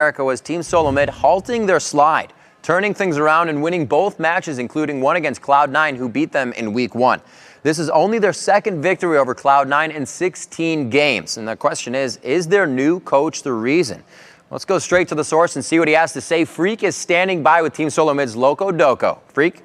America was Team Solo Mid halting their slide, turning things around and winning both matches, including one against Cloud9, who beat them in Week 1. This is only their second victory over Cloud9 in 16 games. And the question is their new coach the reason? Let's go straight to the source and see what he has to say. Freak is standing by with Team Solo Mid's Locodoco. Freak?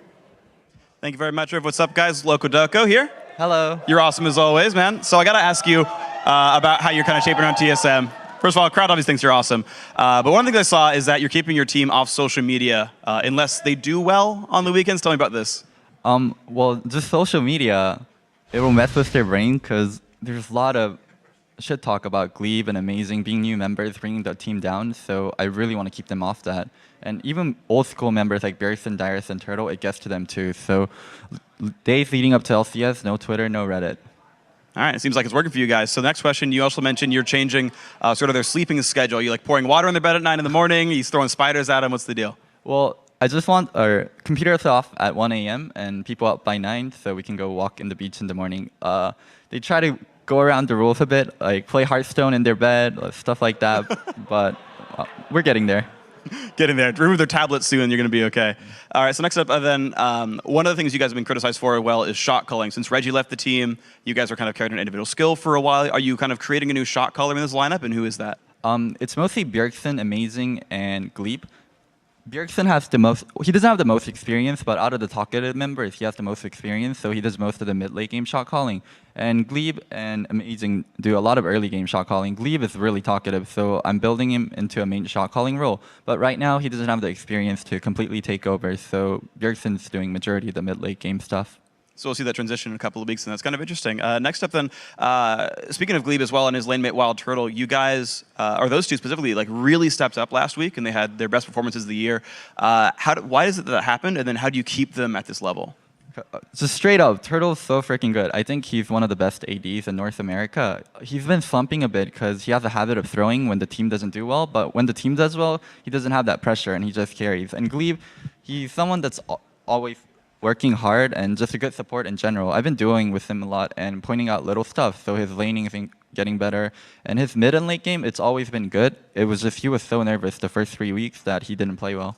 Thank you very much, Riv. What's up, guys? Locodoco here. Hello. You're awesome as always, man. So I got to ask you about how you're kind of shaping around TSM. First of all, crowd obviously thinks you're awesome. But one thing I saw is that you're keeping your team off social media unless they do well on the weekends. Tell me about this. Well, just social media, it will mess with their brain because there's a lot of shit talk about Glebe and Amazing being new members, bringing the team down. So I really want to keep them off that. And even old school members like Bearson, Dyrus, and Turtle, it gets to them too. So days leading up to LCS, no Twitter, no Reddit. All right, it seems like it's working for you guys. So the next question, you also mentioned you're changing sort of their sleeping schedule. You like pouring water in their bed at 9 in the morning, he's throwing spiders at them. What's the deal? Well, I just want our computers off at 1 a.m. and people up by 9 so we can go walk in the beach in the morning. They try to go around the rules a bit, like play Hearthstone in their bed, stuff like that, but we're getting there. Getting there. Remove their tablets soon, you're going to be okay. All right, so next up, then, one of the things you guys have been criticized for, well, is shot calling. Since Reggie left the team, you guys are kind of carrying an individual skill for a while. Are you kind of creating a new shot caller in this lineup, and who is that? It's mostly Bjergsen, Amazing, and Glebe. Bjergsen has the most, he doesn't have the most experience, but out of the talkative members, he has the most experience, so he does most of the mid-late game shot calling. And Glebe and Amazing do a lot of early game shot calling. Glebe is really talkative, so I'm building him into a main shot calling role. But right now, he doesn't have the experience to completely take over, so Bjergsen's doing majority of the mid-late game stuff. So we'll see that transition in a couple of weeks, and that's kind of interesting. Next up, then, speaking of Glebe as well and his lane mate Wild Turtle, you guys, or those two specifically, like really stepped up last week, and they had their best performances of the year. Why is it that happened, and then how do you keep them at this level? Just straight up, Turtle's so freaking good. I think he's one of the best ADs in North America. He's been slumping a bit because he has a habit of throwing when the team doesn't do well, but when the team does well, he doesn't have that pressure, and he just carries. And Glebe, he's someone that's always working hard and just a good support in general. I've been doing with him a lot and pointing out little stuff, so his laning is getting better. And his mid and late game, it's always been good. It was just he was so nervous the first 3 weeks that he didn't play well.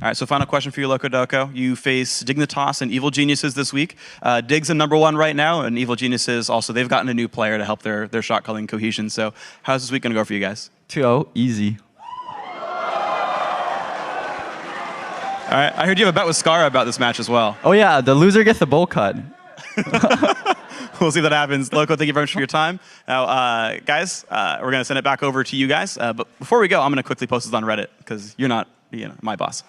All right, so final question for you, Locodoco. You face Dignitas and Evil Geniuses this week. Dig's in #1 right now, and Evil Geniuses also, they've gotten a new player to help their shot calling cohesion. So how's this week going to go for you guys? 2-0, easy. All right, I heard you have a bet with Scarra about this match as well. Oh yeah, the loser gets the bowl cut. We'll see if that happens. Loco, thank you very much for your time. Now, guys, we're going to send it back over to you guys. But before we go, I'm going to quickly post this on Reddit because you're not my boss.